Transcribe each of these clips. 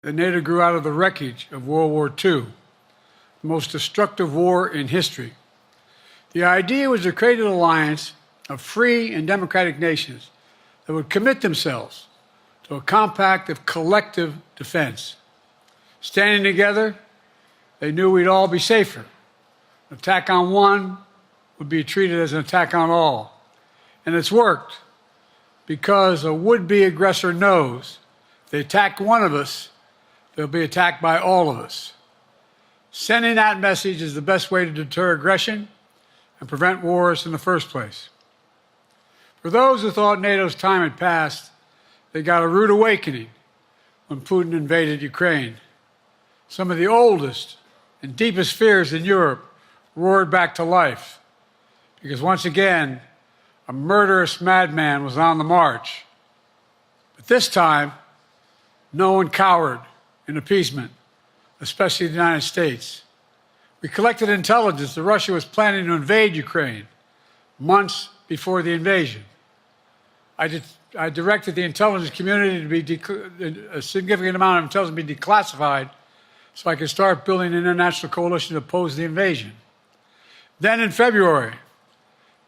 that NATO grew out of the wreckage of World War II, the most destructive war in history. The idea was to create an alliance of free and democratic nations that would commit themselves to a compact of collective defense. Standing together, they knew we'd all be safer. An attack on one would be treated as an attack on all. And it's worked because a would-be aggressor knows if they attack one of us, they'll be attacked by all of us. Sending that message is the best way to deter aggression and prevent wars in the first place. For those who thought NATO's time had passed, they got a rude awakening when Putin invaded Ukraine. Some of the oldest and deepest fears in Europe roared back to life because once again, a murderous madman was on the march. But this time, no one cowered in appeasement, especially the United States. We collected intelligence that Russia was planning to invade Ukraine months before the invasion. I directed the intelligence community to be a significant amount of intelligence be declassified so I could start building an international coalition to oppose the invasion. Then in February,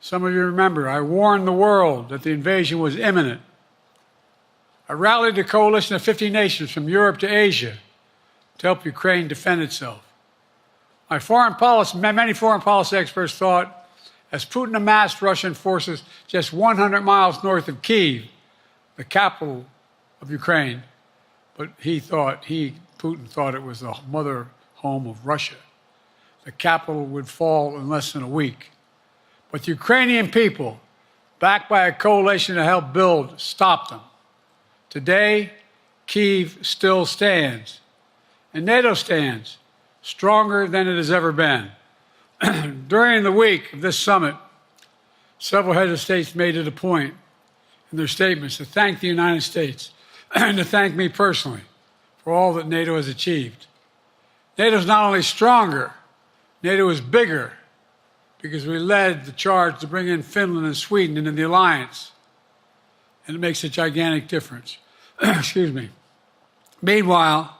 some of you remember, I warned the world that the invasion was imminent. I rallied a coalition of 50 nations from Europe to Asia to help Ukraine defend itself. Many foreign policy experts thought as Putin amassed Russian forces just 100 miles north of Kyiv, the capital of Ukraine, but Putin thought it was the mother home of Russia. The capital would fall in less than a week. But the Ukrainian people, backed by a coalition to help build, stopped them. Today, Kyiv still stands, and NATO stands stronger than it has ever been. During the week of this summit, several heads of states made it a point in their statements to thank the United States and to thank me personally for all that NATO has achieved. NATO is not only stronger, NATO is bigger because we led the charge to bring in Finland and Sweden into the alliance, and it makes a gigantic difference. Excuse me. Meanwhile,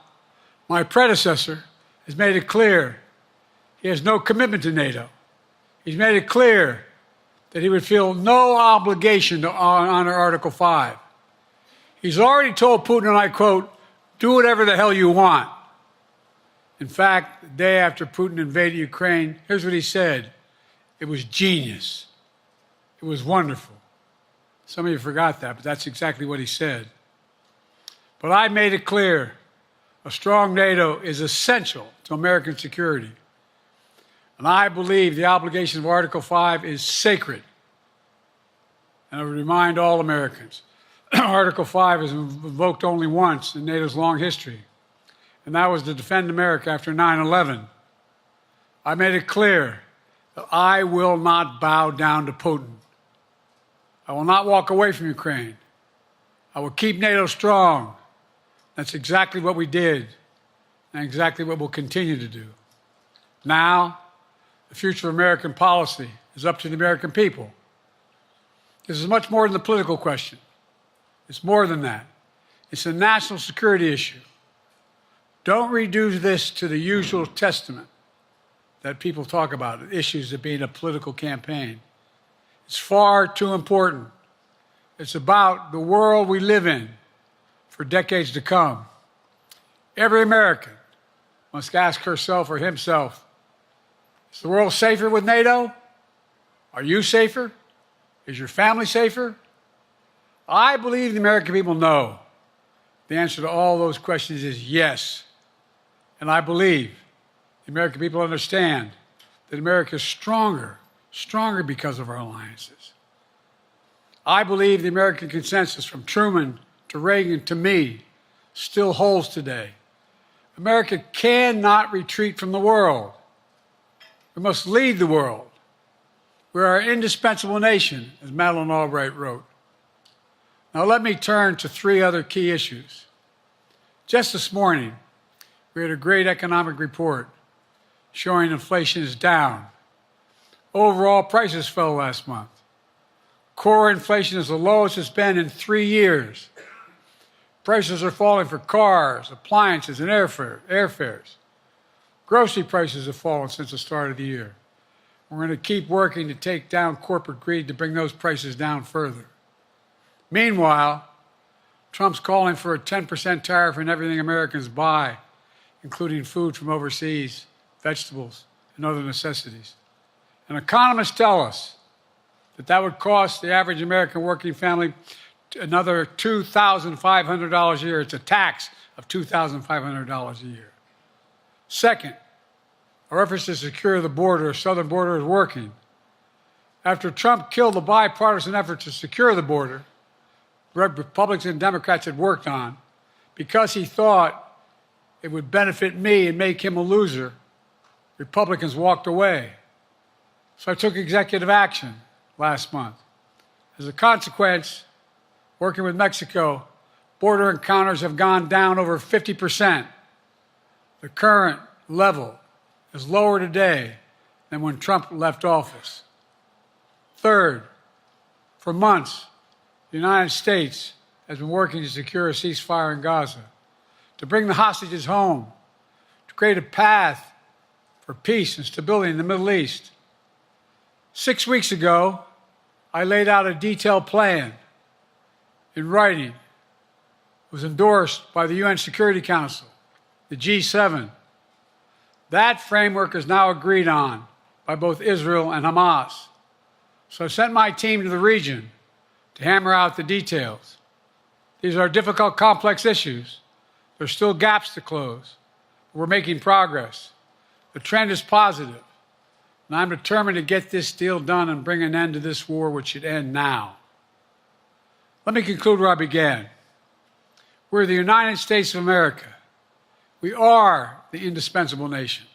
my predecessor has made it clear he has no commitment to NATO. He's made it clear that he would feel no obligation to honor Article 5. He's already told Putin, and I quote, "Do whatever the hell you want." In fact, the day after Putin invaded Ukraine, here's what he said. It was genius. It was wonderful. Some of you forgot that, but that's exactly what he said. But I made it clear a strong NATO is essential to American security. And I believe the obligation of Article 5 is sacred. And I would remind all Americans, Article 5 is invoked only once in NATO's long history, and that was to defend America after 9/11. I made it clear that I will not bow down to Putin. I will not walk away from Ukraine. I will keep NATO strong. That's exactly what we did, and exactly what we'll continue to do. Now, the future of American policy is up to the American people. This is much more than a political question. It's more than that. It's a national security issue. Don't reduce this to the usual testament that people talk about, issues of being a political campaign. It's far too important. It's about the world we live in for decades to come. Every American must ask herself or himself, is the world safer with NATO? Are you safer? Is your family safer? I believe the American people know. The answer to all those questions is yes. And I believe the American people understand that America is stronger because of our alliances. I believe the American consensus from Truman to Reagan to me still holds today. America cannot retreat from the world. We must lead the world. We are an indispensable nation, as Madeleine Albright wrote. Now let me turn to three other key issues. Just this morning, we had a great economic report showing inflation is down. Overall prices fell last month. Core inflation is the lowest it's been in 3 years. Prices are falling for cars, appliances, and airfares. Grocery prices have fallen since the start of the year. We're going to keep working to take down corporate greed to bring those prices down further. Meanwhile, Trump's calling for a 10% tariff on everything Americans buy, including food from overseas, vegetables, and other necessities. And economists tell us that would cost the average American working family another $2,500 a year. It's a tax of $2,500 a year. Second, our efforts to secure the border, the southern border, is working. After Trump killed the bipartisan effort to secure the border, Republicans and Democrats had worked on, because he thought it would benefit me and make him a loser, Republicans walked away. So I took executive action last month. As a consequence, working with Mexico, border encounters have gone down over 50%. The current level is lower today than when Trump left office. Third, for months, the United States has been working to secure a ceasefire in Gaza, to bring the hostages home, to create a path for peace and stability in the Middle East. 6 weeks ago, I laid out a detailed plan in writing. It was endorsed by the UN Security Council, the G7. That framework is now agreed on by both Israel and Hamas. So I sent my team to the region to hammer out the details. These are difficult, complex issues. There's still gaps to close. We're making progress. The trend is positive, and I'm determined to get this deal done and bring an end to this war, which should end now. Let me conclude where I began. We're the United States of America. We are the indispensable nation.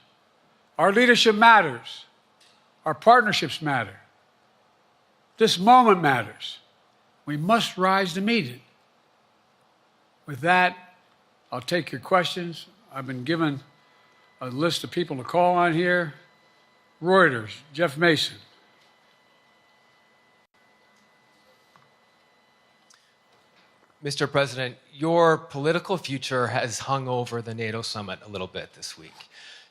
Our leadership matters. Our partnerships matter. This moment matters. We must rise to meet it. With that, I'll take your questions. I've been given a list of people to call on here. Reuters, Jeff Mason. Mr. President, your political future has hung over the NATO summit a little bit this week.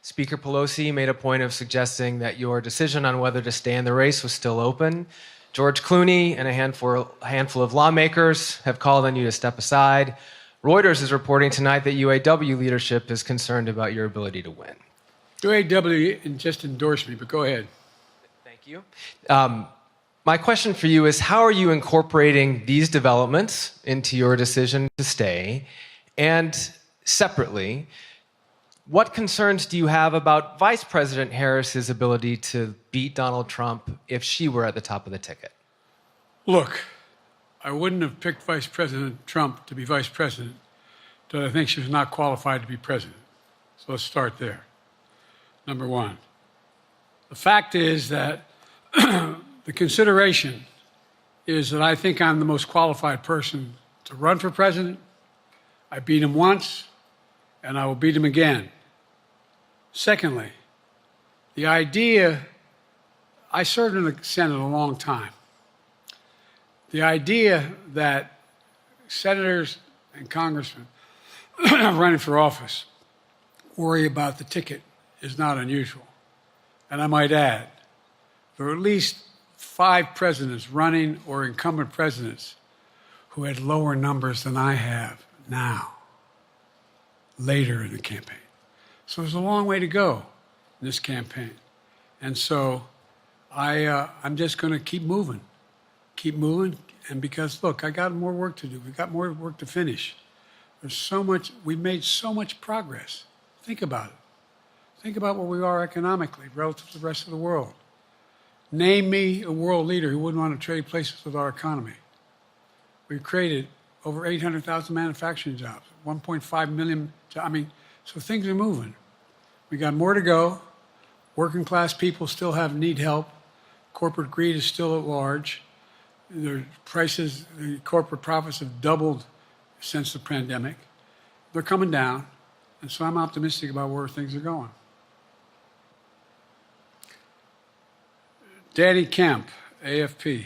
Speaker Pelosi made a point of suggesting that your decision on whether to stay in the race was still open. George Clooney and a handful of lawmakers have called on you to step aside. Reuters is reporting tonight that UAW leadership is concerned about your ability to win. UAW just endorsed me, but go ahead. Thank you. My question for you is, how are you incorporating these developments into your decision to stay? And separately, what concerns do you have about Vice President Harris's ability to beat Donald Trump if she were at the top of the ticket? Look, I wouldn't have picked Vice President Trump to be vice president because I think she was not qualified to be president. So let's start there. Number one. The fact is that the consideration is that I think I'm the most qualified person to run for president. I beat him once, and I will beat him again. Secondly, the idea, I served in the Senate a long time. The idea that senators and congressmen running for office worry about the ticket is not unusual. And I might add, there are at least 5 presidents running or incumbent presidents who had lower numbers than I have now, later in the campaign. So there's a long way to go in this campaign. And so I'm just going to keep moving. And because, look, I got more work to do. We've got more work to finish. There's so much, we've made so much progress. Think about it. Think about where we are economically relative to the rest of the world. Name me a world leader who wouldn't want to trade places with our economy. We've created over 800,000 manufacturing jobs, 1.5 million jobs. So things are moving. We got more to go. Working class people still need help. Corporate greed is still at large. The prices, the corporate profits have doubled since the pandemic. They're coming down. And so I'm optimistic about where things are going. Danny Kemp, AFP.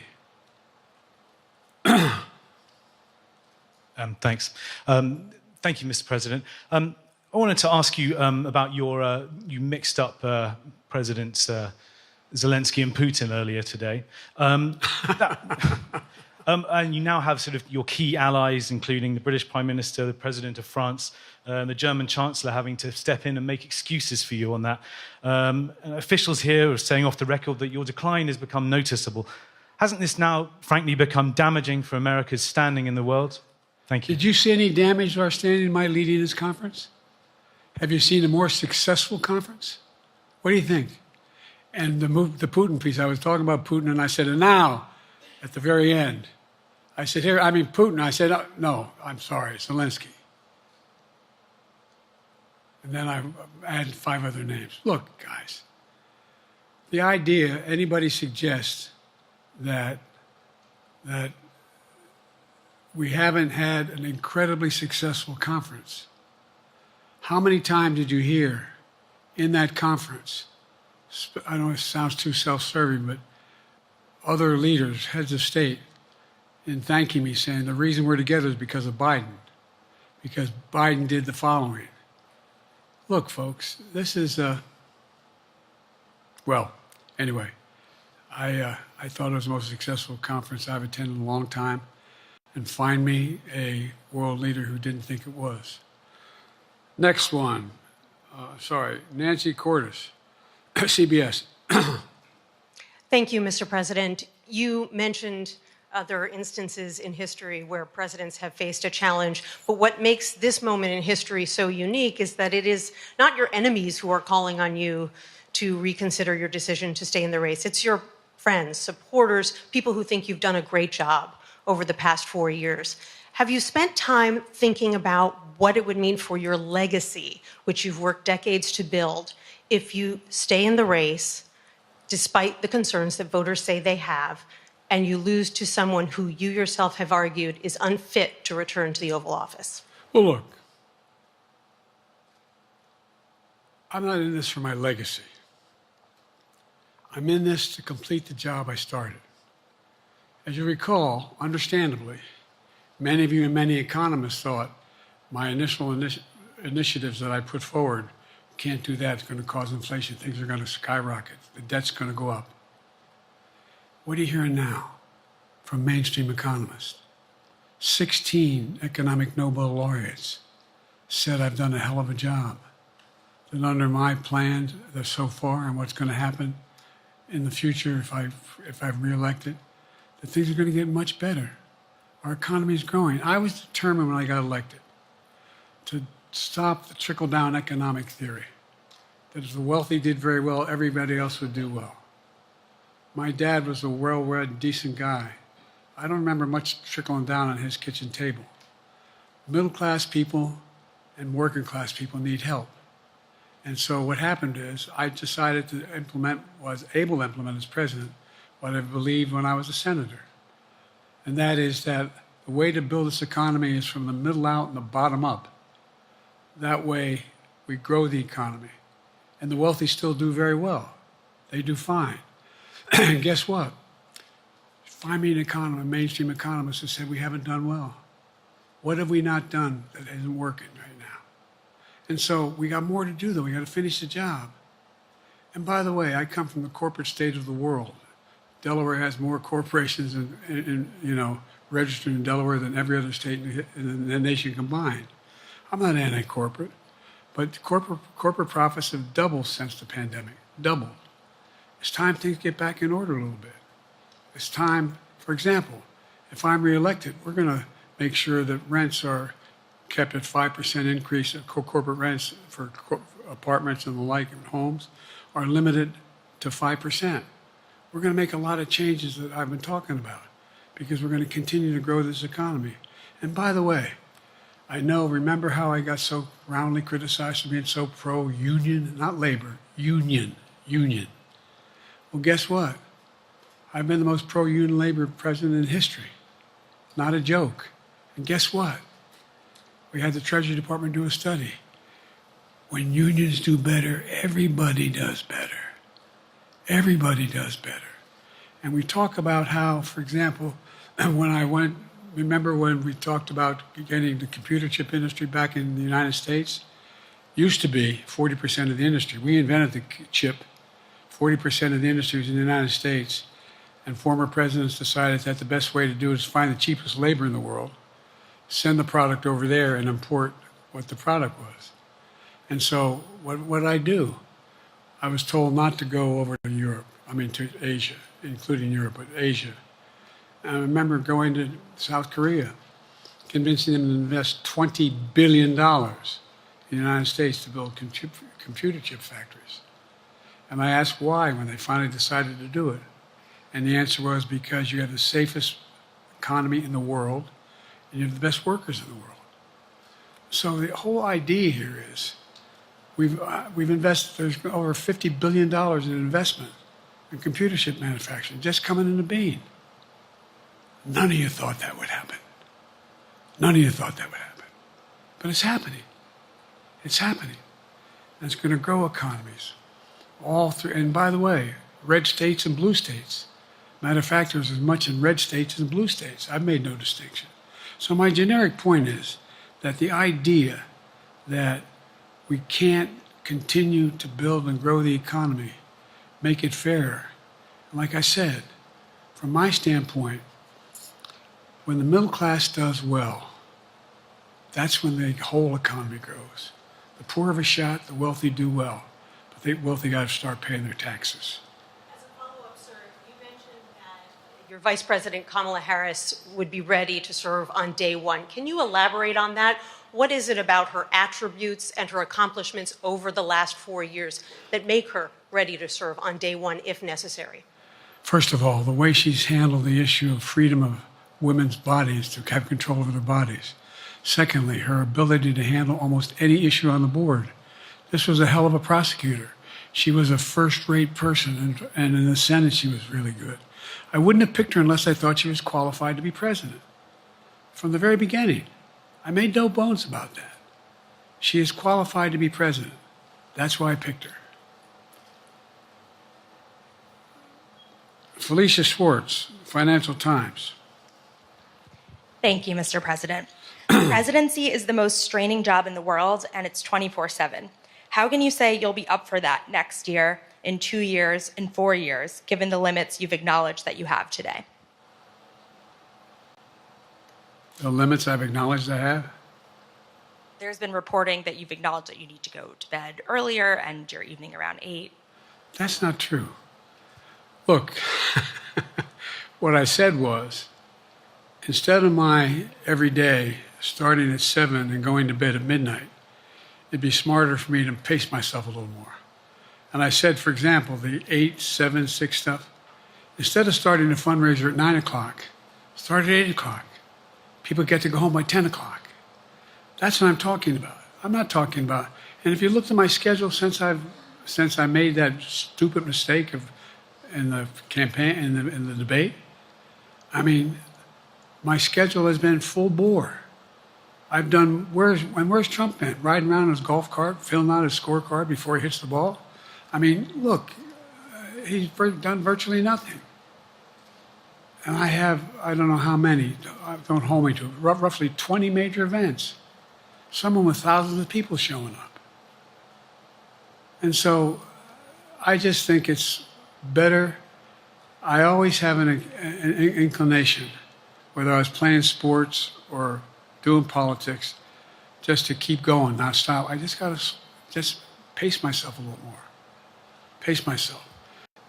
Thanks. Thank you, Mr. President. I wanted to ask you about your, you mixed up Presidents Zelensky and Putin earlier today. And you now have sort of your key allies, including the British Prime Minister, the President of France, the German Chancellor having to step in and make excuses for you on that. Officials here are saying off the record that your decline has become noticeable. Hasn't this now, frankly, become damaging for America's standing in the world? Thank you. Did you see any damage to our standing in my leading this conference? Have you seen a more successful conference? What do you think? And the Putin piece, I was talking about Putin, and I said, and now, at the very end, I said, here, I mean, Putin. I said, no, I'm sorry, Zelensky. And then I added 5 other names. Look, guys, the idea anybody suggests that we haven't had an incredibly successful conference. How many times did you hear in that conference, I know it sounds too self-serving, but other leaders, heads of state, in thanking me, saying the reason we're together is because of Biden, because Biden did the following. Look, folks, this is, well, anyway, I thought it was the most successful conference I've attended in a long time, and find me a world leader who didn't think it was. Next one, Nancy Cordes, CBS. Thank you, Mr. President. You mentioned other instances in history where presidents have faced a challenge, but what makes this moment in history so unique is that it is not your enemies who are calling on you to reconsider your decision to stay in the race. It's your friends, supporters, people who think you've done a great job over the past 4 years. Have you spent time thinking about what it would mean for your legacy, which you've worked decades to build, if you stay in the race, despite the concerns that voters say they have, and you lose to someone who you yourself have argued is unfit to return to the Oval Office? Well, look, I'm not in this for my legacy. I'm in this to complete the job I started. As you recall, understandably, many of you and many economists thought my initial initiatives that I put forward, can't do that, it's going to cause inflation, things are going to skyrocket, the debt's going to go up. What are you hearing now from mainstream economists? 16 economic Nobel laureates said I've done a hell of a job. That under my plan so far and what's going to happen in the future if I'm reelected, that things are going to get much better. Our economy is growing. I was determined when I got elected to stop the trickle-down economic theory, that if the wealthy did very well, everybody else would do well. My dad was a well-read, decent guy. I don't remember much trickling down on his kitchen table. Middle-class people and working-class people need help. And so what happened is I decided to implement, was able to implement as president, what I believed when I was a senator. And that is that the way to build this economy is from the middle out and the bottom up. That way we grow the economy. And the wealthy still do very well. They do fine. And guess what? Find me an economist, a mainstream economist who said we haven't done well. What have we not done that isn't working right now? And so we got more to do, though. We got to finish the job. And by the way, I come from the corporate state of the world. Delaware has more corporations registered in Delaware than every other state in the nation combined. I'm not anti-corporate, but corporate profits have doubled since the pandemic, doubled. It's time things get back in order a little bit. It's time, for example, if I'm reelected, we're going to make sure that rents are kept at 5% increase, corporate rents for apartments and the like and homes are limited to 5%. We're going to make a lot of changes that I've been talking about because we're going to continue to grow this economy. And by the way, I know, remember how I got so roundly criticized for being so pro-union, not labor, union. Well, guess what? I've been the most pro-union labor president in history. Not a joke. And guess what? We had the Treasury Department do a study. When unions do better, everybody does better. Everybody does better. And we talk about how, for example, when I went remember when we talked about getting the computer chip industry back in the United States? Used to be 40% of the industry. We invented the chip. 40% of the industry was in the United States. And former presidents decided that the best way to do it is find the cheapest labor in the world, send the product over there, and import what the product was. And so what did I do? I was told not to go over to Europe, to Asia, including Europe, but Asia. And I remember going to South Korea, convincing them to invest $20 billion in the United States to build computer chip factories. And I asked why when they finally decided to do it. And the answer was because you have the safest economy in the world and you have the best workers in the world. So the whole idea here is we've invested, there's over $50 billion in investment in computer chip manufacturing just coming into being. None of you thought that would happen. None of you thought that would happen. But it's happening. It's happening. And it's going to grow economies all through. And by the way, red states and blue states. Matter of fact, there's as much in red states as in blue states. I've made no distinction. So my generic point is that the idea that we can't continue to build and grow the economy, make it fair. And like I said, from my standpoint, when the middle class does well, that's when the whole economy grows. The poor have a shot, the wealthy do well. But the wealthy got to start paying their taxes. As a follow-up, sir, you mentioned that your Vice President Kamala Harris would be ready to serve on day one. Can you elaborate on that? What is it about her attributes and her accomplishments over the last 4 years that make her ready to serve on day one if necessary? First of all, the way she's handled the issue of freedom of women's bodies to have control over their bodies. Secondly, her ability to handle almost any issue on the board. This was a hell of a prosecutor. She was a first-rate person, and in the Senate she was really good. I wouldn't have picked her unless I thought she was qualified to be president. From the very beginning, I made no bones about that. She is qualified to be president. That's why I picked her. Felicia Schwartz, Financial Times. Thank you, Mr. President. Presidency is the most straining job in the world, and it's 24/7. How can you say you'll be up for that next year, in 2 years, in 4 years, given the limits you've acknowledged that you have today? The limits I've acknowledged I have? There's been reporting that you've acknowledged that you need to go to bed earlier and your evening around 8. That's not true. Look, what I said was, instead of my every day starting at 7 and going to bed at midnight, it'd be smarter for me to pace myself a little more. And I said, for example, the 8, 7, 6 stuff, instead of starting a fundraiser at 9 o'clock, start at 8 o'clock. People get to go home by 10 o'clock. That's what I'm talking about. I'm not talking about, and if you looked at my schedule since I made that stupid mistake in the campaign, in the debate, I mean, my schedule has been full bore. I've done, where's Trump been? Riding around in his golf cart, filling out his scorecard before he hits the ball? I mean, look, he's done virtually nothing. And I have, I don't know how many, don't hold me to it, roughly 20 major events. Some of them with thousands of people showing up. And so I just think it's better. I always have an inclination, whether I was playing sports or doing politics, just to keep going, not stop. I just got to just pace myself a little more. Pace myself.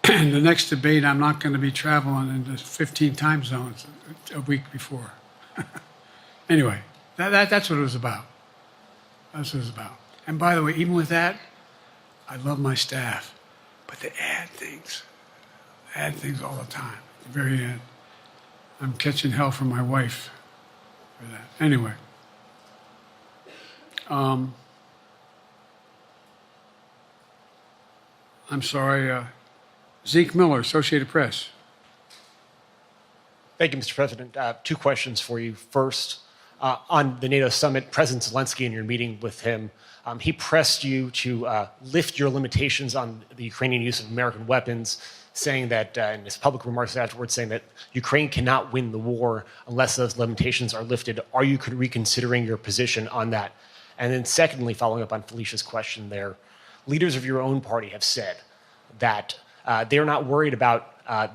And the next debate, I'm not going to be traveling into 15 time zones a week before. Anyway, that's what it was about. That's what it was about. And by the way, even with that, I love my staff, but they add things all the time. At the very end, I'm catching hell from my wife for that. Anyway, I'm sorry. Zeke Miller, Associated Press. Thank you, Mr. President. 2 questions for you. First, on the NATO summit, President Zelensky, in your meeting with him, he pressed you to lift your limitations on the Ukrainian use of American weapons, saying that, in his public remarks afterwards, saying that Ukraine cannot win the war unless those limitations are lifted. Are you reconsidering your position on that? And then secondly, following up on Felicia's question there, leaders of your own party have said that they're not worried about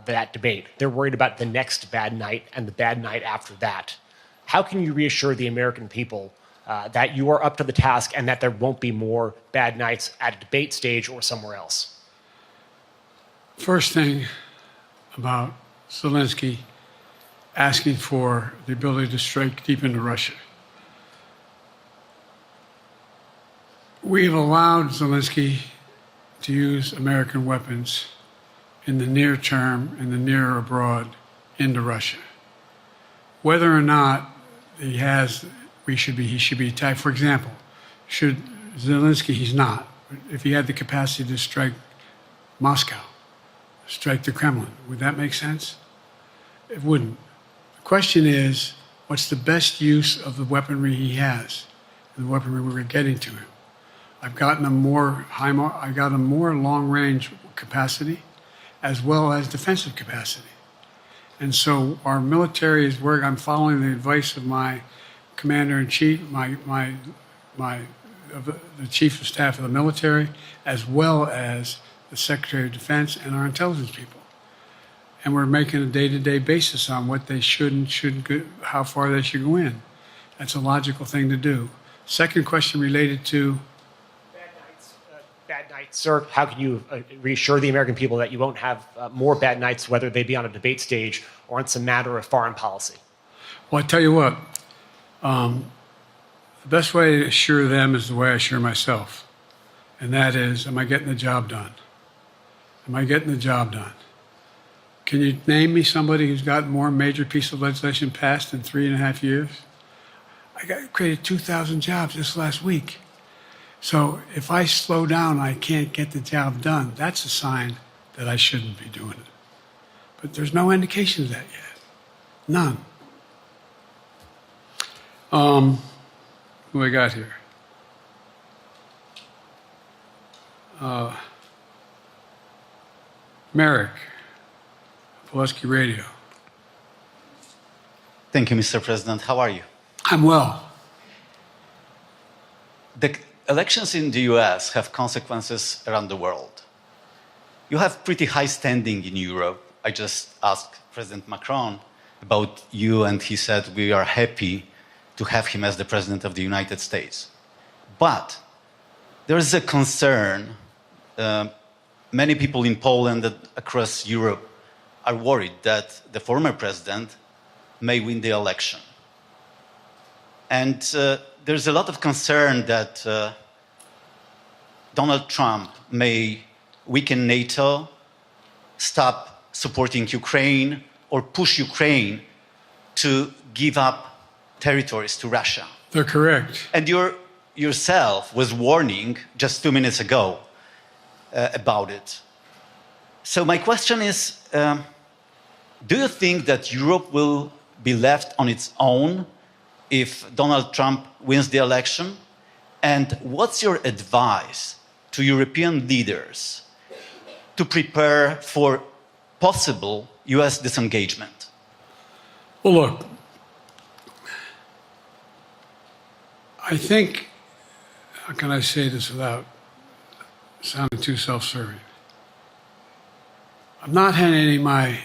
that debate. They're worried about the next bad night and the bad night after that. How can you reassure the American people that you are up to the task and that there won't be more bad nights at a debate stage or somewhere else? First thing about Zelensky asking for the ability to strike deep into Russia. We've allowed Zelensky to use American weapons in the near term, in the near or abroad, into Russia. Whether or not he should be attacked. For example, should Zelensky, he's not. If he had the capacity to strike Moscow, strike the Kremlin, would that make sense? It wouldn't. The question is, what's the best use of the weaponry he has, and the weaponry we're getting to him? I've gotten him more long-range capacity, as well as defensive capacity. And so our military is where I'm following the advice of my commander-in-chief, the chief of staff of the military, as well as the Secretary of Defense and our intelligence people. And we're making a day-to-day basis on what they should and shouldn't go, how far they should go in. That's a logical thing to do. Second question related to Bad nights, sir. How can you reassure the American people that you won't have more bad nights, whether they be on a debate stage or it's a matter of foreign policy? Well, I tell you what, the best way to assure them is the way I assure myself. And that is, am I getting the job done? Am I getting the job done? Can you name me somebody who's got more major piece of legislation passed in 3.5 years? Created 2,000 jobs this last week. So if I slow down, I can't get the job done. That's a sign that I shouldn't be doing it. But there's no indication of that yet. None. Who I got here? Merrick, Pulaski Radio. Thank you, Mr. President. How are you? I'm well. The elections in the US have consequences around the world. You have pretty high standing in Europe. I just asked President Macron about you, and he said we are happy to have him as the President of the United States. But there is a concern. Many people in Poland and across Europe are worried that the former president may win the election. And there's a lot of concern that Donald Trump may weaken NATO, stop supporting Ukraine, or push Ukraine to give up territories to Russia. They're correct. And yourself was warning just 2 minutes ago about it. So my question is, do you think that Europe will be left on its own if Donald Trump wins the election? And what's your advice to European leaders to prepare for possible US disengagement? Well, look, I think, how can I say this without sounding too self-serving? I'm not having any of my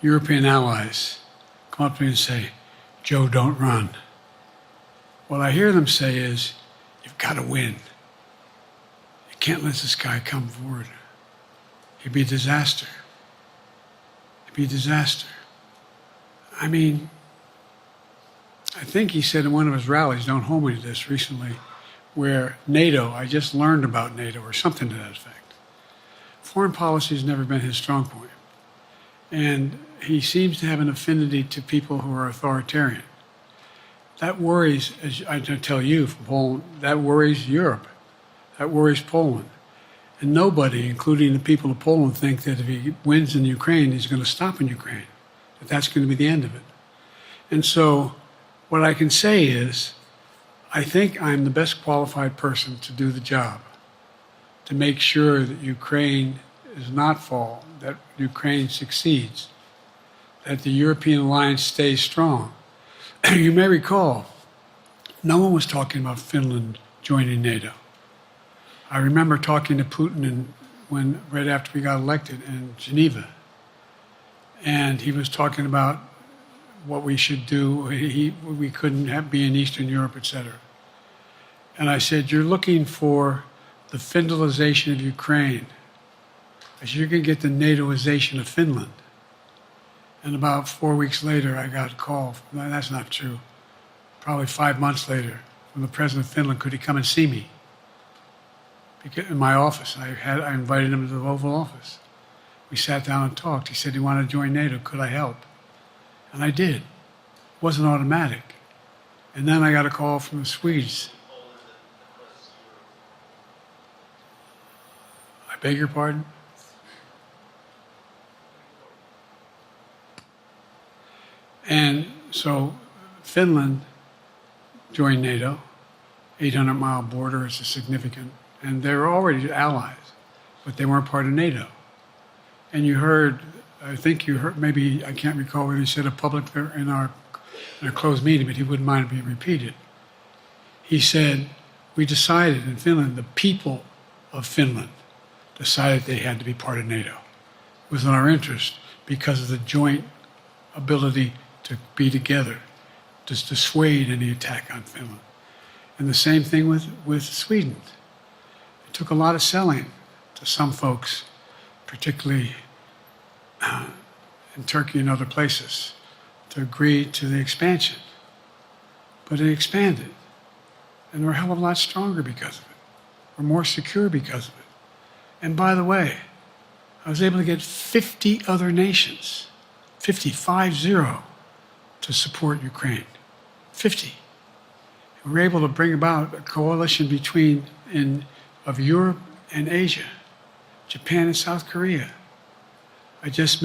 European allies come up to me and say, Joe, don't run. What I hear them say is, you've got to win. You can't let this guy come forward. It'd be a disaster. It'd be a disaster. I mean, I think he said in one of his rallies, don't hold me to this, recently, where NATO, I just learned about NATO, or something to that effect. Foreign policy has never been his strong point. And he seems to have an affinity to people who are authoritarian. That worries, as I tell you from Poland, that worries Europe. That worries Poland. And nobody, including the people of Poland, think that if he wins in Ukraine, he's going to stop in Ukraine, that that's going to be the end of it. And so what I can say is, I think I'm the best qualified person to do the job, to make sure that Ukraine does not fall, that Ukraine succeeds, that the European alliance stays strong. You may recall, no one was talking about Finland joining NATO. I remember talking to Putin right after we got elected in Geneva, and he was talking about what we should do. We couldn't be in Eastern Europe, etc. And I said, you're looking for the Finlandization of Ukraine. I said, you're going to get the NATOization of Finland. And about 4 weeks later, I got a call. That's not true. Probably 5 months later, from the president of Finland, could he come and see me? In my office. I invited him to the Oval Office. We sat down and talked. He said he wanted to join NATO. Could I help? And I did. It wasn't automatic. And then I got a call from the Swedes. I beg your pardon? And so Finland joined NATO. 800-mile border is a significant, and they were already allies, but they weren't part of NATO. And you heard, I think you heard, maybe, I can't recall whether he said it publicly in a closed meeting, but he wouldn't mind it being repeated. He said, we decided in Finland, the people of Finland decided they had to be part of NATO. It was in our interest because of the joint ability to be together, to dissuade any attack on Finland. And the same thing with Sweden. It took a lot of selling to some folks, particularly in Turkey and other places, to agree to the expansion. But it expanded. And we're a hell of a lot stronger because of it. We're more secure because of it. And by the way, I was able to get 50 other nations, 50, to support Ukraine. 50. We were able to bring about a coalition of Europe and Asia, Japan and South Korea. I just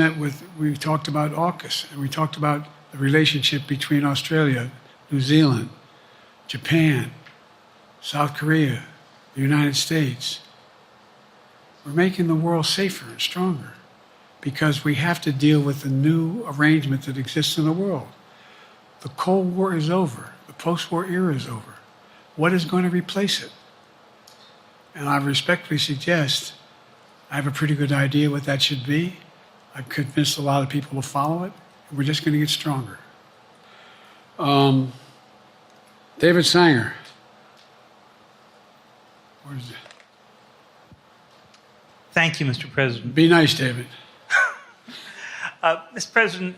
we talked about AUKUS, and we talked about the relationship between Australia, New Zealand, Japan, South Korea, the United States. We're making the world safer and stronger because we have to deal with the new arrangement that exists in the world. The Cold War is over. The post-war era is over. What is going to replace it? And I respectfully suggest I have a pretty good idea what that should be. I've convinced a lot of people to follow it. And we're just going to get stronger. David Sanger. Where is it? Thank you, Mr. President. Be nice, David. Mr. President,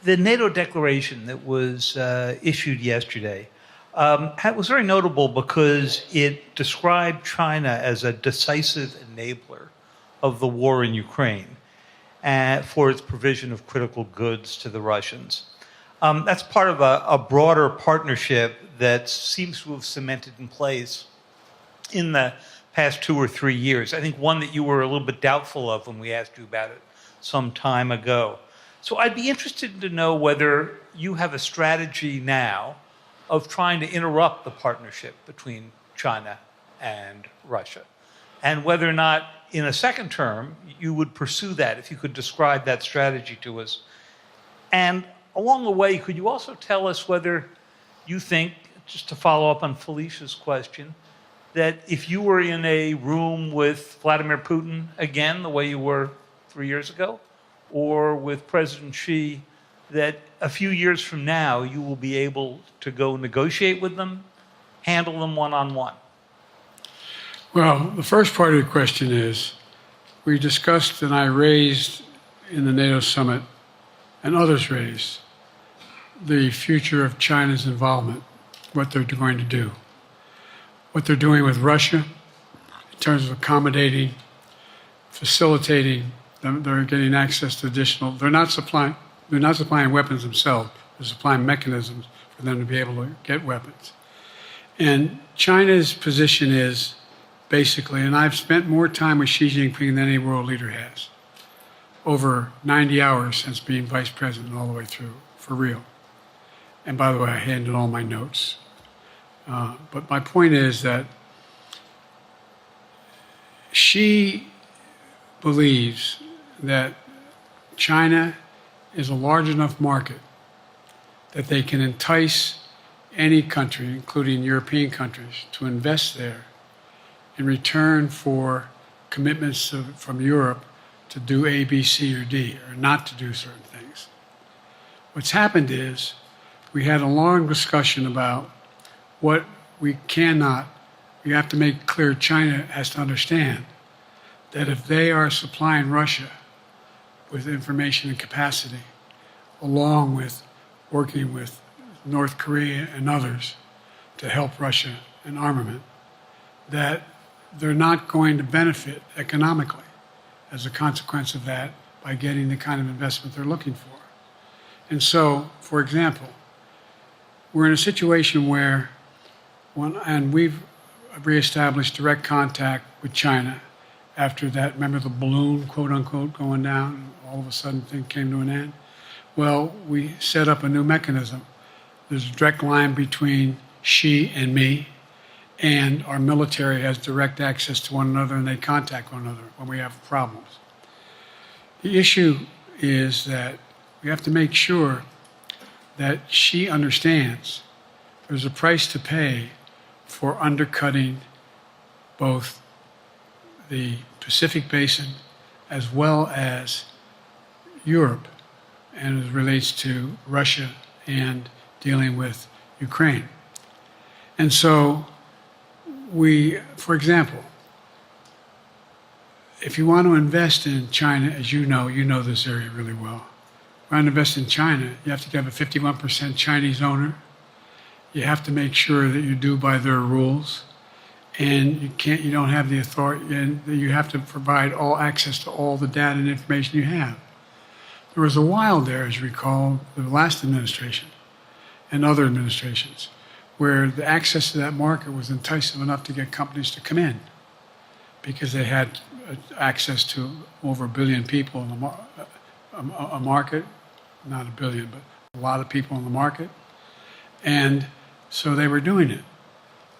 the NATO declaration that was issued yesterday was very notable because it described China as a decisive enabler of the war in Ukraine for its provision of critical goods to the Russians. That's part of a broader partnership that seems to have cemented in place in the past 2 or 3 years. I think one that you were a little bit doubtful of when we asked you about it some time ago. So I'd be interested to know whether you have a strategy now of trying to interrupt the partnership between China and Russia, and whether or not in a second term you would pursue that, if you could describe that strategy to us. And along the way, could you also tell us whether you think, just to follow up on Felicia's question, that if you were in a room with Vladimir Putin again, the way you were 3 years ago, or with President Xi, that a few years from now you will be able to go negotiate with them, handle them one-on-one? Well, the first part of the question is, we discussed and I raised in the NATO summit, and others raised, the future of China's involvement, what they're going to do, what they're doing with Russia in terms of accommodating, facilitating. They're getting access to additional. They're not supplying weapons themselves. They're supplying mechanisms for them to be able to get weapons. And China's position is basically, and I've spent more time with Xi Jinping than any world leader has, over 90 hours since being vice president all the way through, for real. And by the way, I handed all my notes. But my point is that Xi believes that China is a large enough market that they can entice any country, including European countries, to invest there in return for commitments from Europe to do A, B, C, or D, or not to do certain things. What's happened is we had a long discussion about what we cannot, we have to make clear China has to understand that if they are supplying Russia with information and capacity, along with working with North Korea and others to help Russia in armament, that they're not going to benefit economically as a consequence of that by getting the kind of investment they're looking for. And so, for example, we're in a situation where, and we've reestablished direct contact with China after that, remember the balloon, quote unquote, going down, and all of a sudden things came to an end? Well, we set up a new mechanism. There's a direct line between Xi and me, and our military has direct access to one another, and they contact one another when we have problems. The issue is that we have to make sure that Xi understands there's a price to pay for undercutting both the Pacific Basin as well as Europe, and it relates to Russia and dealing with Ukraine. And so for example, if you want to invest in China, as you know this area really well. If you want to invest in China, you have to have a 51% Chinese owner. You have to make sure that you do by their rules. And you don't have the authority, and you have to provide all access to all the data and information you have. There was a while there, as you recall, the last administration and other administrations, where the access to that market was enticing enough to get companies to come in because they had access to over 1 billion people in a market, not 1 billion, but a lot of people in the market. And so they were doing it.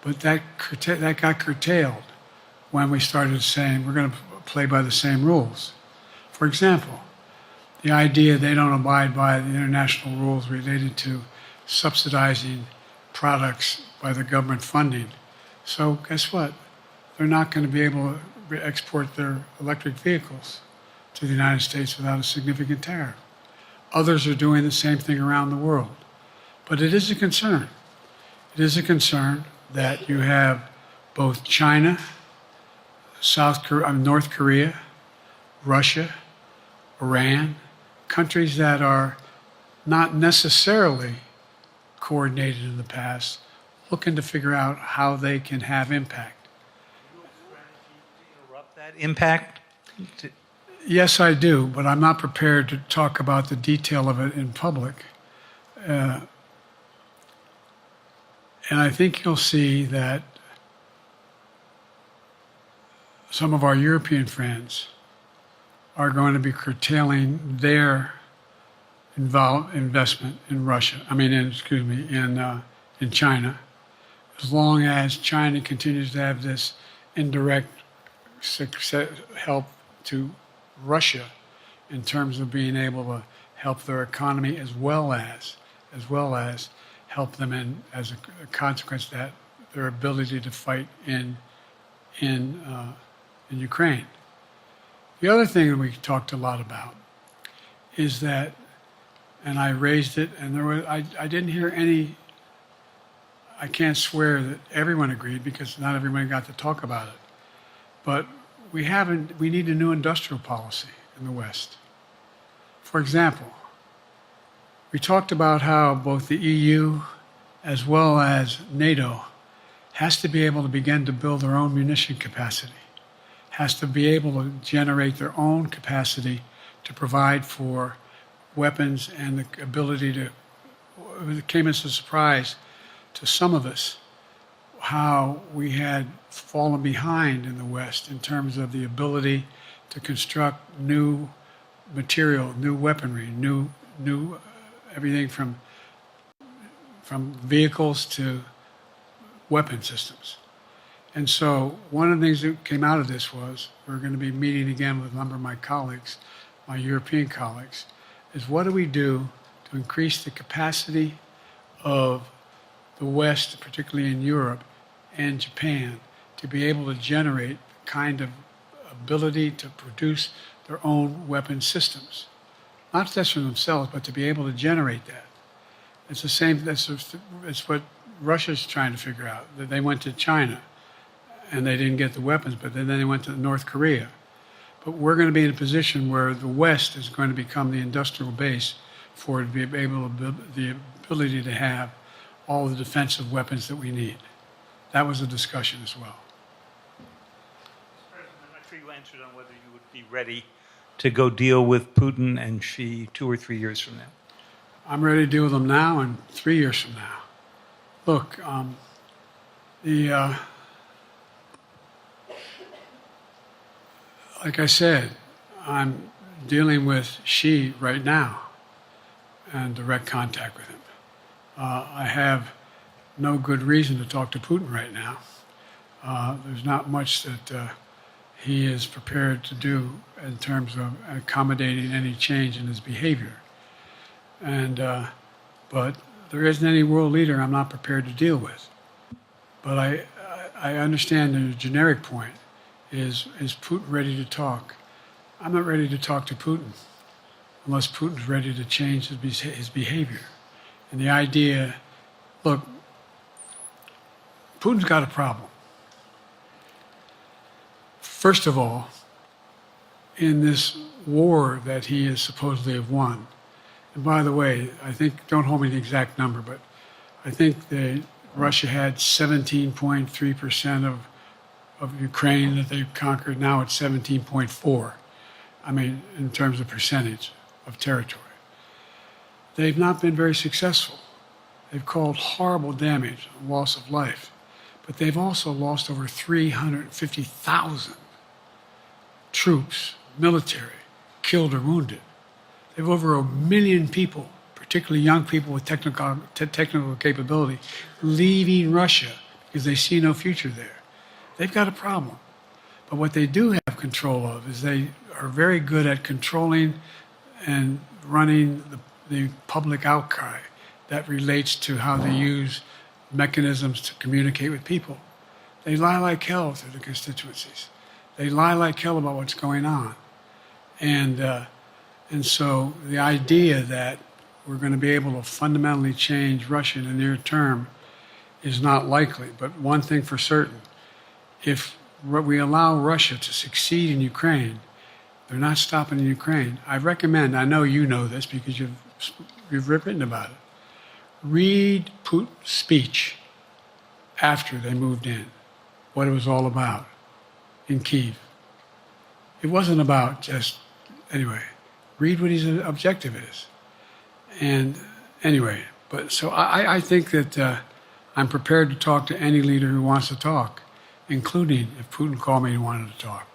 But that got curtailed when we started saying we're going to play by the same rules. For example, the idea they don't abide by the international rules related to subsidizing products by the government funding. So guess what? They're not going to be able to export their electric vehicles to the United States without a significant tariff. Others are doing the same thing around the world. But it is a concern. It is a concern that you have both China, North Korea, Russia, Iran, countries that are not necessarily coordinated in the past, looking to figure out how they can have impact. Interrupt that impact? Yes, I do, but I'm not prepared to talk about the detail of it in public. And I think you'll see that some of our European friends are going to be curtailing their investment in in China, as long as China continues to have this indirect help to Russia in terms of being able to help their economy as well as help them in, as a consequence of that, their ability to fight in Ukraine. The other thing that we talked a lot about is that, and I raised it, and I didn't hear any. I can't swear that everyone agreed because not everyone got to talk about it. But we need a new industrial policy in the West. For example, we talked about how both the EU as well as NATO has to be able to begin to build their own munition capacity, has to be able to generate their own capacity to provide for weapons and the ability to. It came as a surprise to some of us how we had fallen behind in the West in terms of the ability to construct new material, new weaponry, new everything from vehicles to weapon systems. And so one of the things that came out of this was we're going to be meeting again with a number of my colleagues, my European colleagues, is what do we do to increase the capacity of the West, particularly in Europe and Japan, to be able to generate the kind of ability to produce their own weapon systems. Not just for themselves, but to be able to generate that. It's the same, it's what Russia's trying to figure out. That they went to China and they didn't get the weapons, but then they went to North Korea. But we're going to be in a position where the West is going to become the industrial base for it to be able to the ability to have all the defensive weapons that we need. That was a discussion as well. President, I'm not sure you answered on whether you would be ready to go deal with Putin and Xi 2 or 3 years from now. I'm ready to deal with them now and 3 years from now. Look, like I said, I'm dealing with Xi right now and direct contact with him. I have no good reason to talk to Putin right now. There's not much that he is prepared to do in terms of accommodating any change in his behavior. But there isn't any world leader I'm not prepared to deal with. But I understand the generic point is Putin ready to talk? I'm not ready to talk to Putin unless Putin's ready to change his behavior. And the idea, look, Putin's got a problem. First of all, in this war that he is supposedly have won, and by the way, I think, don't hold me to the exact number, but I think that Russia had 17.3% of Ukraine that they conquered. Now it's 17.4. I mean, in terms of percentage of territory. They've not been very successful. They've caused horrible damage, loss of life, but they've also lost over 350,000 troops, military, killed or wounded. They have over 1 million people, particularly young people with technical capability, leaving Russia because they see no future there. They've got a problem. But what they do have control of is they are very good at controlling and running the public outcry that relates to how they use mechanisms to communicate with people. They lie like hell to the constituencies. They lie like hell about what's going on. And so the idea that we're going to be able to fundamentally change Russia in the near term is not likely. But one thing for certain, if we allow Russia to succeed in Ukraine, they're not stopping in Ukraine. I recommend, I know you know this because you've written about it, read Putin's speech after they moved in, what it was all about in Kyiv. It wasn't about just, anyway, read what his objective is. And anyway, but so I think that I'm prepared to talk to any leader who wants to talk, including if Putin called me and wanted to talk.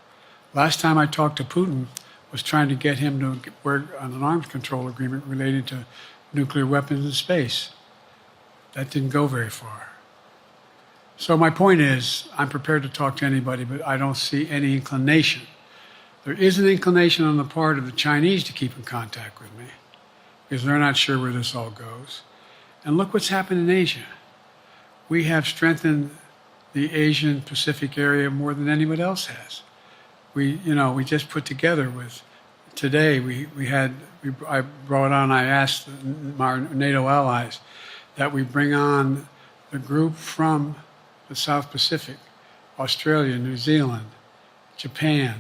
Last time I talked to Putin was trying to get him to work on an arms control agreement related to nuclear weapons in space. That didn't go very far. So my point is, I'm prepared to talk to anybody, but I don't see any inclination. There is an inclination on the part of the Chinese to keep in contact with me because they're not sure where this all goes. And look what's happened in Asia. We have strengthened the Asian Pacific area more than anybody else has. We just put together with, today I brought on, I asked our NATO allies that we bring on the group from the South Pacific, Australia, New Zealand, Japan,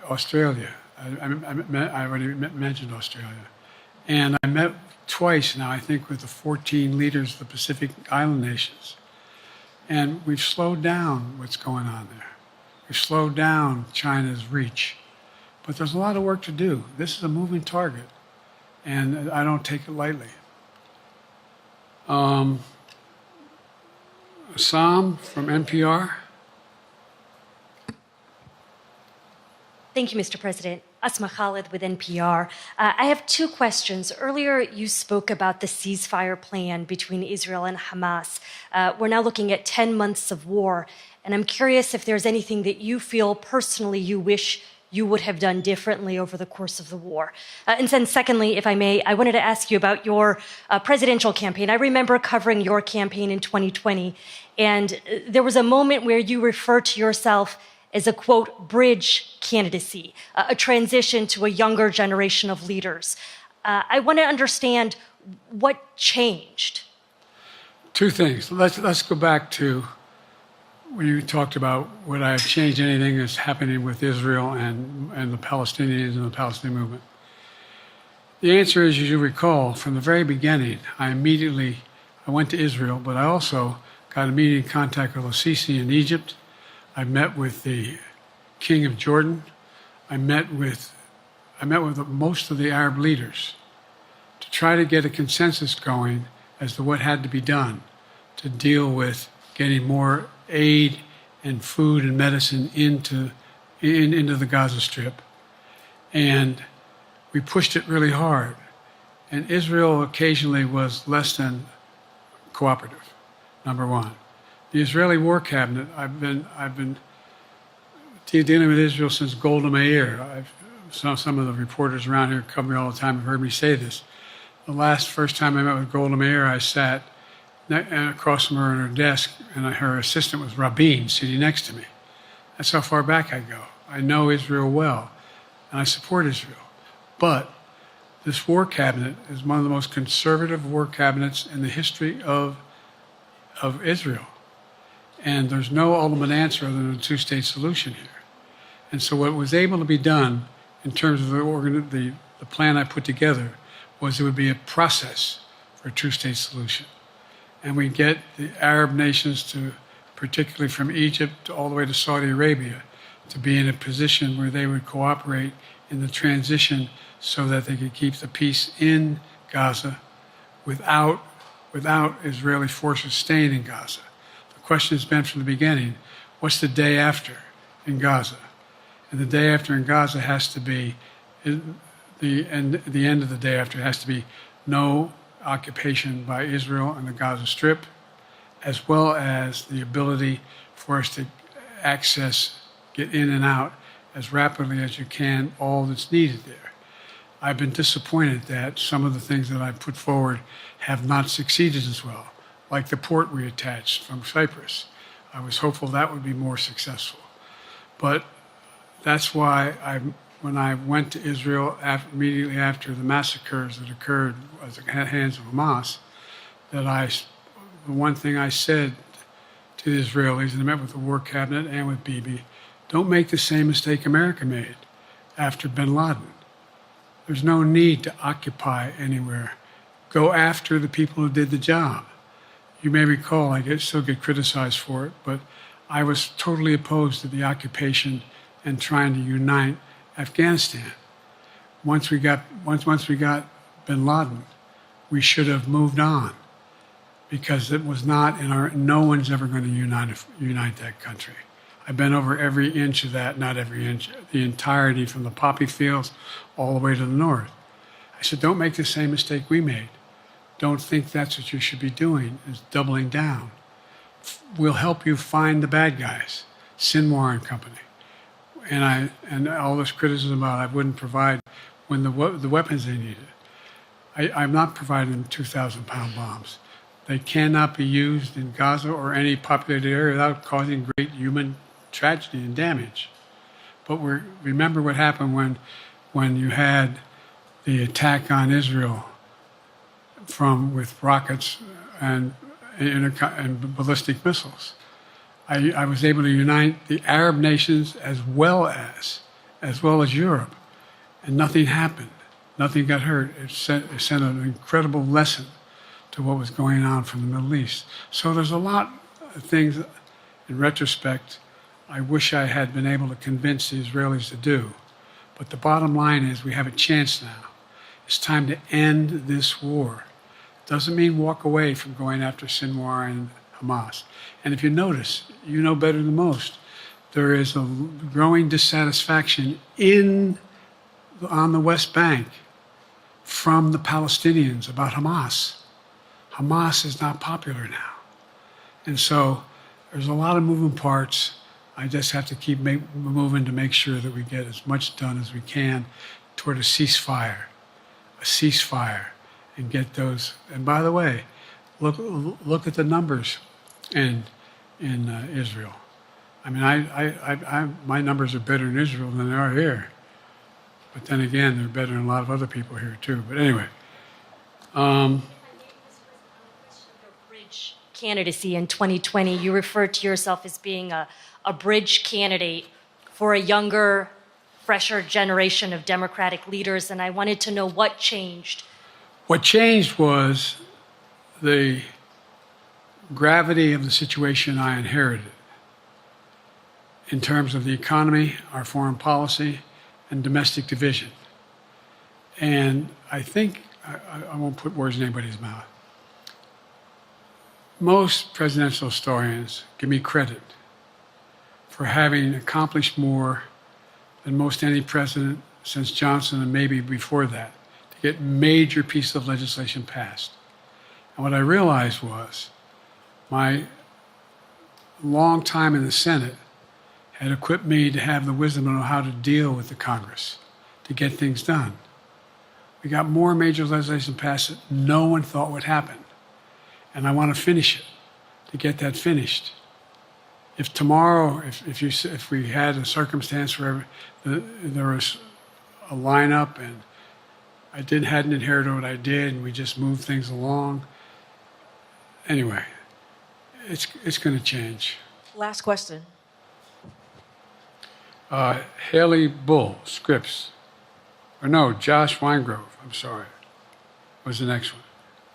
Australia. I already mentioned Australia. And I met twice now, I think, with the 14 leaders of the Pacific Island nations. And we've slowed down what's going on there. We've slowed down China's reach. But there's a lot of work to do. This is a moving target, and I don't take it lightly. Assam from NPR. Thank you, Mr. President. Asma Khalid with NPR. I have two questions. Earlier, you spoke about the ceasefire plan between Israel and Hamas. We're now looking at 10 months of war, and I'm curious if there's anything that you feel personally you wish you would have done differently over the course of the war. And then secondly, if I may, I wanted to ask you about your presidential campaign. I remember covering your campaign in 2020, and there was a moment where you referred to yourself as a, quote, bridge candidacy, a transition to a younger generation of leaders. I want to understand what changed. Two things. Let's go back to when you talked about would I have changed anything that's happening with Israel and the Palestinians and the Palestinian movement. The answer is, as you recall, from the very beginning, I went to Israel, but I also got immediate contact with al-Sisi in Egypt. I met with the King of Jordan. I met with most of the Arab leaders to try to get a consensus going as to what had to be done to deal with getting more aid and food and medicine into the Gaza Strip. And we pushed it really hard. And Israel occasionally was less than cooperative, number one. The Israeli War Cabinet, I've been dealing with Israel since Golda Meir. Some of the reporters around here cover me all the time have heard me say this. The first time I met with Golda Meir, I sat across from her at her desk, and her assistant was Rabin sitting next to me. That's how far back I go. I know Israel well, and I support Israel. But this war cabinet is one of the most conservative war cabinets in the history of Israel. And there's no ultimate answer other than a two-state solution here. And so what was able to be done in terms of the plan I put together was it would be a process for a two-state solution. And we get the Arab nations to, particularly from Egypt all the way to Saudi Arabia, to be in a position where they would cooperate in the transition so that they could keep the peace in Gaza without Israeli forces staying in Gaza. The question has been from the beginning, what's the day after in Gaza? And the day after in Gaza has to be, the end of the day after has to be no occupation by Israel in the Gaza Strip, as well as the ability for us to get in and out as rapidly as you can, all that's needed there. I've been disappointed that some of the things that I've put forward have not succeeded as well, like the port we attached from Cyprus. I was hopeful that would be more successful. But that's why when I went to Israel immediately after the massacres that occurred at the hands of Hamas, the one thing I said to the Israelis, and I met with the War Cabinet and with Bibi, don't make the same mistake America made after bin Laden. There's no need to occupy anywhere. Go after the people who did the job. You may recall, I still get criticized for it, but I was totally opposed to the occupation and trying to unite Afghanistan. Once we got bin Laden, we should have moved on, because it was not no one's ever going to unite that country. I've been over every inch of that, not every inch, the entirety from the poppy fields all the way to the north. I said, don't make the same mistake we made. Don't think that's what you should be doing, is doubling down. We'll help you find the bad guys, Sinwar and company. And all this criticism about I wouldn't provide when the weapons they needed. I'm not providing them 2,000-pound bombs. They cannot be used in Gaza or any populated area without causing great human tragedy and damage. But remember what happened when you had the attack on Israel with rockets and ballistic missiles. I was able to unite the Arab nations as well as Europe, and nothing happened. Nothing got hurt. It sent an incredible lesson to what was going on from the Middle East. So there's a lot of things, in retrospect, I wish I had been able to convince the Israelis to do. But the bottom line is we have a chance now. It's time to end this war. Doesn't mean walk away from going after Sinwar and Hamas. And if you notice, you know better than most, there is a growing dissatisfaction in on the West Bank from the Palestinians about Hamas. Hamas is not popular now. And so there's a lot of moving parts. I just have to keep moving to make sure that we get as much done as we can toward a ceasefire, and get those. And by the way, look at the numbers in Israel. I mean, my numbers are better in Israel than they are here. But then again, they're better than a lot of other people here too. But anyway. Bridge candidacy in 2020, you referred to yourself as being a bridge candidate for a younger, fresher generation of Democratic leaders, and I wanted to know what changed. What changed was the gravity of the situation I inherited in terms of the economy, our foreign policy, and domestic division. And I think, I won't put words in anybody's mouth, most presidential historians give me credit for having accomplished more than most any president since Johnson and maybe before that to get major pieces of legislation passed. And what I realized was my long time in the Senate had equipped me to have the wisdom to know how to deal with the Congress to get things done. We got more major legislation passed that no one thought would happen. And I want to finish it, to get that finished. If tomorrow, if we had a circumstance where there was a lineup and I hadn't inherited what I did and we just moved things along, anyway, it's going to change. Last question. Haley Bull, Scripps. Or no, Josh Weingrove, I'm sorry, was the next one.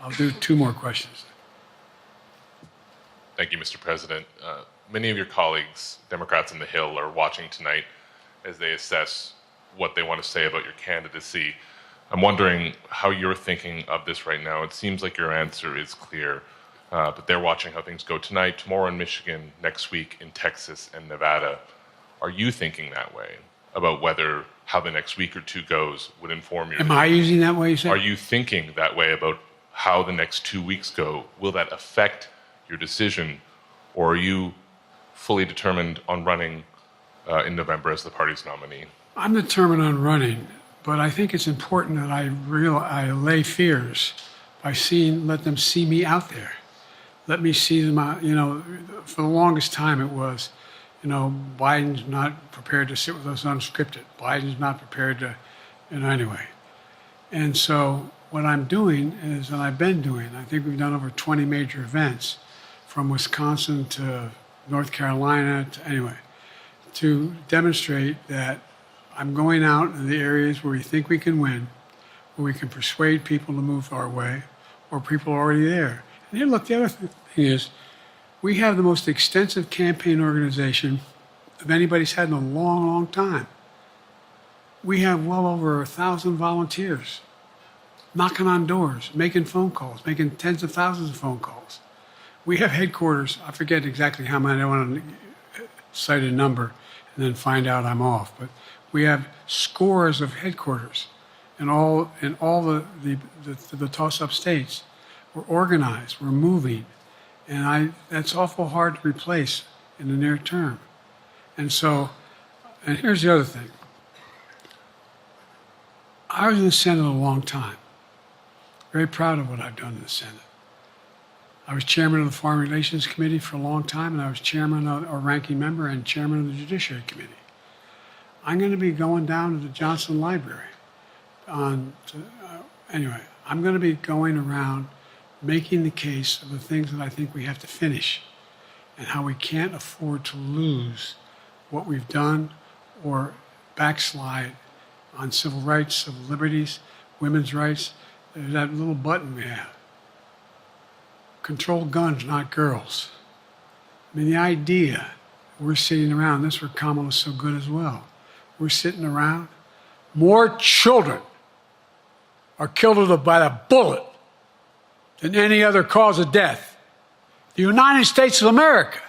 I'll do 2 more questions. Thank you, Mr. President. Many of your colleagues, Democrats on the Hill, are watching tonight as they assess what they want to say about your candidacy. I'm wondering how you're thinking of this right now. It seems like your answer is clear, but they're watching how things go tonight, tomorrow in Michigan, next week in Texas and Nevada. Are you thinking that way about how the next week or 2 goes would inform your... Am I using that way, you say? Are you thinking that way about how the next 2 weeks go? Will that affect your decision, or are you fully determined on running in November as the party's nominee? I'm determined on running, but I think it's important that I allay fears by let them see me out there. Let me see them out. For the longest time it was, Biden's not prepared to sit with us unscripted. Biden's not prepared to, anyway. And so what I'm doing is, and I've been doing, I think we've done over 20 major events from Wisconsin to North Carolina, to demonstrate that I'm going out in the areas where we think we can win, where we can persuade people to move our way, or people are already there. And then look, the other thing is, we have the most extensive campaign organization of anybody's had in a long, long time. We have well over 1,000 volunteers knocking on doors, making phone calls, making tens of thousands of phone calls. We have headquarters, I forget exactly how many, I don't want to cite a number and then find out I'm off, but we have scores of headquarters in all the toss-up states. We're organized, we're moving, and that's awful hard to replace in the near term. And here's the other thing. I was in the Senate a long time. Very proud of what I've done in the Senate. I was chairman of the Foreign Relations Committee for a long time, and I was chairman or ranking member and chairman of the Judiciary Committee. I'm going to be going down to the Johnson Library. I'm going to be going around making the case of the things that I think we have to finish and how we can't afford to lose what we've done or backslide on civil rights, civil liberties, women's rights. There's that little button we have. Control guns, not girls. I mean, the idea, we're sitting around, this is where Kamala's so good as well. We're sitting around, more children are killed by a bullet than any other cause of death. The United States of America.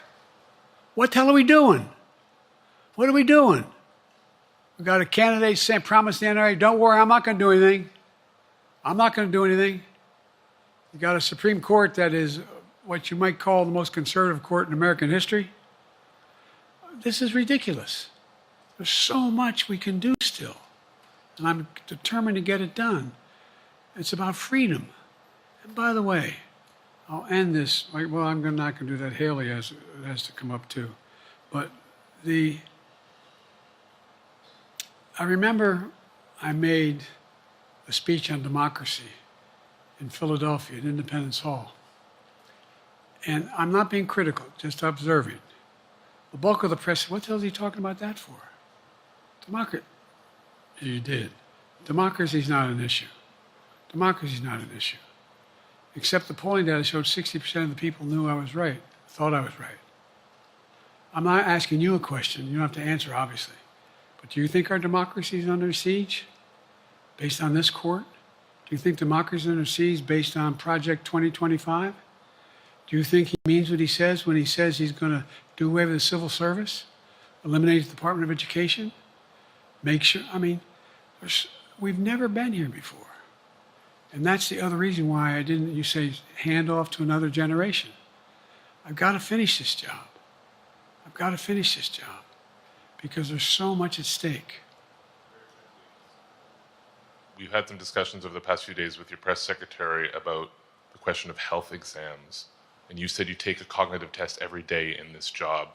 What the hell are we doing? What are we doing? We got a candidate saying, promised the NRA, don't worry, I'm not going to do anything. I'm not going to do anything. You got a Supreme Court that is what you might call the most conservative court in American history. This is ridiculous. There's so much we can do still, and I'm determined to get it done. It's about freedom. And by the way, I'll end this. Well, I'm not going to do that. Haley has to come up too. But I remember I made a speech on democracy in Philadelphia at Independence Hall. And I'm not being critical, just observing. The bulk of the press said, what the hell is he talking about that for? Democracy. You did. Democracy is not an issue. Democracy is not an issue. Except the polling data showed 60% of the people knew I was right, thought I was right. I'm not asking you a question. You don't have to answer, obviously. But do you think our democracy is under siege based on this court? Do you think democracy is under siege based on Project 2025? Do you think he means what he says when he says he's going to do away with the civil service, eliminate the Department of Education, make sure, we've never been here before. And that's the other reason why you say, hand off to another generation. I've got to finish this job. I've got to finish this job because there's so much at stake. We've had some discussions over the past few days with your press secretary about the question of health exams. And you said you take a cognitive test every day in this job.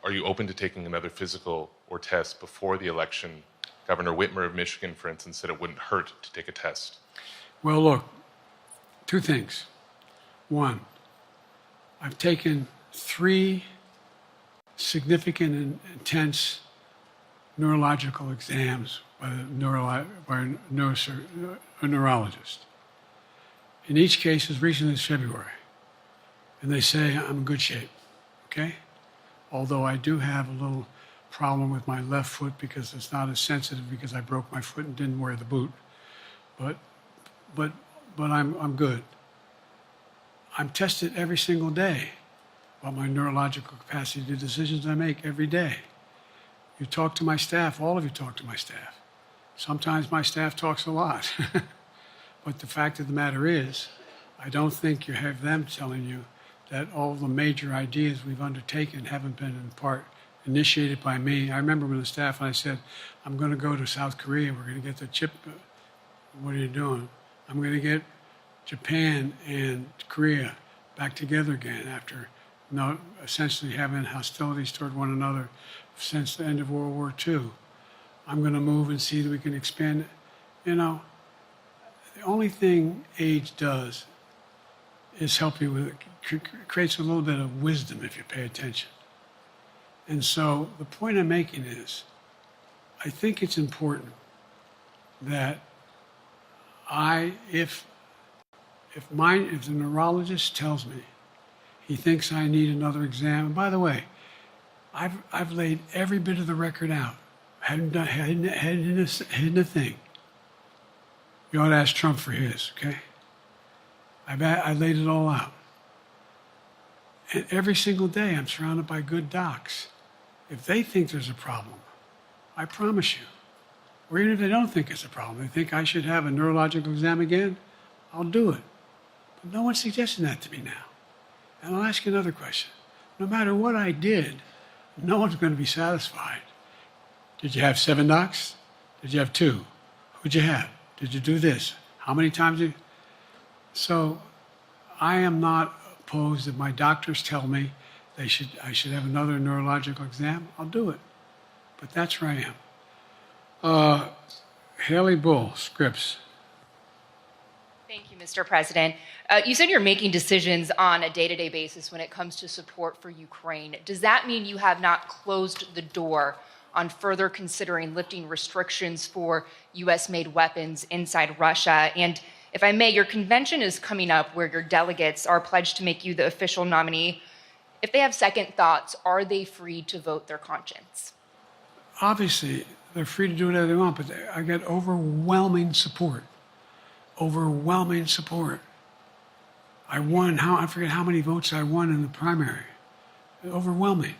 Are you open to taking another physical or test before the election? Governor Whitmer of Michigan, for instance, said it wouldn't hurt to take a test. Well, look, two things. One, I've taken 3 significant and intense neurological exams by a neurologist. In each case, as recently as February. And they say I'm in good shape, okay? Although I do have a little problem with my left foot because it's not as sensitive because I broke my foot and didn't wear the boot. But I'm good. I'm tested every single day about my neurological capacity to do decisions I make every day. You talk to my staff, all of you talk to my staff. Sometimes my staff talks a lot. But the fact of the matter is, I don't think you have them telling you that all the major ideas we've undertaken haven't been in part initiated by me. I remember when the staff and I said, I'm going to go to South Korea, we're going to get the chip. What are you doing? I'm going to get Japan and Korea back together again after essentially having hostilities toward one another since the end of World War II. I'm going to move and see that we can expand. The only thing age does is help you with it, creates a little bit of wisdom if you pay attention. And so the point I'm making is, I think it's important that if the neurologist tells me he thinks I need another exam, and by the way, I've laid every bit of the record out, hadn't hidden a thing. You ought to ask Trump for his, okay? I laid it all out. And every single day I'm surrounded by good docs. If they think there's a problem, I promise you, or even if they don't think it's a problem, they think I should have a neurological exam again, I'll do it. But no one's suggesting that to me now. And I'll ask you another question. No matter what I did, no one's going to be satisfied. Did you have 7 docs? Did you have 2? Who'd you have? Did you do this? How many times did you? So I am not opposed if my doctors tell me I should have another neurological exam, I'll do it. But that's where I am. Haley Bull, Scripps. Thank you, Mr. President. You said you're making decisions on a day-to-day basis when it comes to support for Ukraine. Does that mean you have not closed the door on further considering lifting restrictions for U.S.-made weapons inside Russia? And if I may, your convention is coming up where your delegates are pledged to make you the official nominee. If they have second thoughts, are they free to vote their conscience? Obviously, they're free to do whatever they want, but I get overwhelming support. Overwhelming support. I won, I forget how many votes I won in the primary. Overwhelming.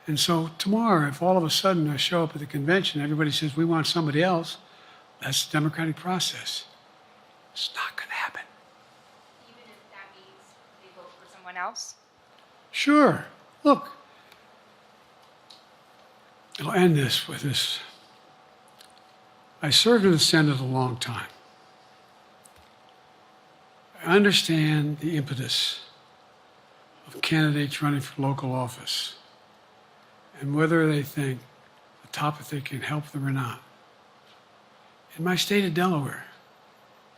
And so tomorrow, if all of a sudden I show up at the convention, everybody says, we want somebody else, that's the democratic process. It's not going to happen. Even if that means they vote for someone else? Sure. Look, I'll end this with this. I served in the Senate a long time. I understand the impetus of candidates running for local office and whether they think the topic can help them or not. In my state of Delaware,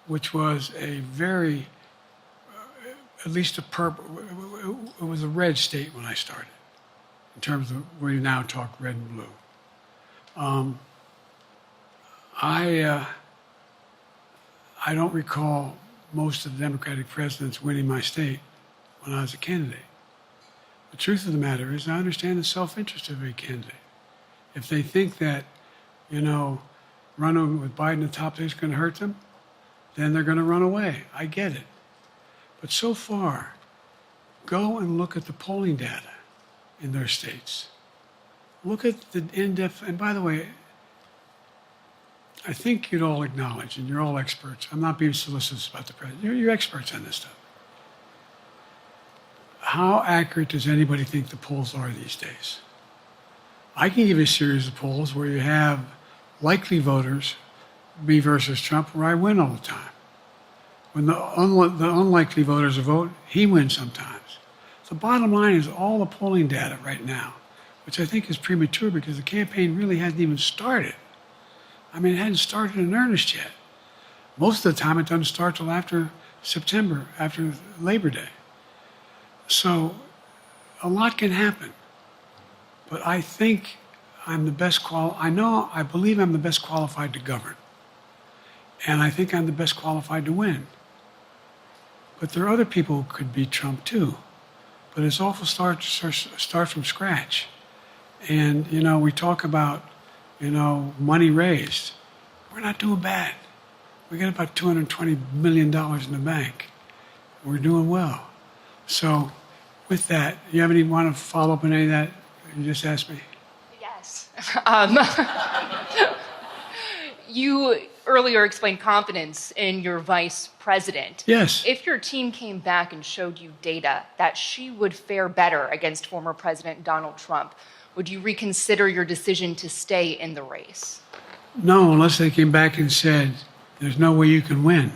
which was a very, at least it was a red state when I started, in terms of where you now talk red and blue. I don't recall most of the Democratic presidents winning my state when I was a candidate. The truth of the matter is I understand the self-interest of a candidate. If they think that, running with Biden at the top is going to hurt them, then they're going to run away. I get it. But so far, go and look at the polling data in their states. Look at the in-depth, and by the way, I think you'd all acknowledge, and you're all experts. I'm not being solicitous about the president. You're experts on this stuff. How accurate does anybody think the polls are these days? I can give you a series of polls where you have likely voters, me versus Trump, where I win all the time. When the unlikely voters vote, he wins sometimes. The bottom line is all the polling data right now, which I think is premature because the campaign really hasn't even started. I mean, it hadn't started in earnest yet. Most of the time, it doesn't start till after September, after Labor Day. So a lot can happen. But I think I'm the best I believe I'm the best qualified to govern. And I think I'm the best qualified to win. But there are other people who could beat Trump too. But it's awful start from scratch. And, we talk about, money raised. We're not doing bad. We got about $220 million in the bank. We're doing well. So with that, you want to follow up on any of that you just asked me? Yes. You earlier explained confidence in your vice president. Yes. If your team came back and showed you data that she would fare better against former President Donald Trump, would you reconsider your decision to stay in the race? No, unless they came back and said, there's no way you can win.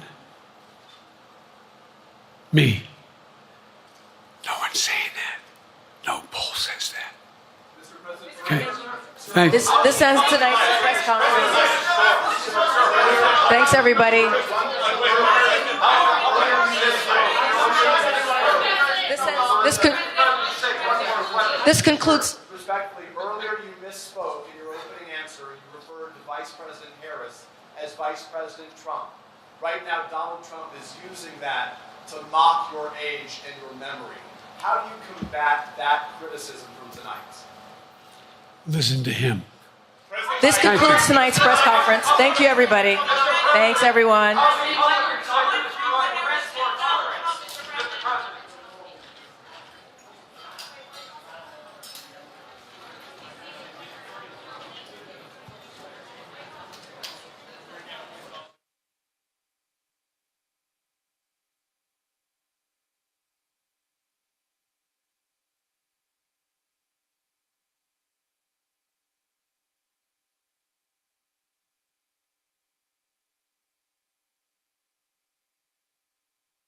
Me. No one's saying that. No poll says that. Okay. Thank you. This ends tonight's press conference. Thanks, everybody. This concludes. Respectfully, earlier you misspoke in your opening answer. You referred to Vice President Harris as Vice President Trump. Right now, Donald Trump is using that to mock your age and your memory. How do you combat that criticism from tonight? Listen to him. This concludes tonight's press conference. Thank you, everybody. Thanks, everyone.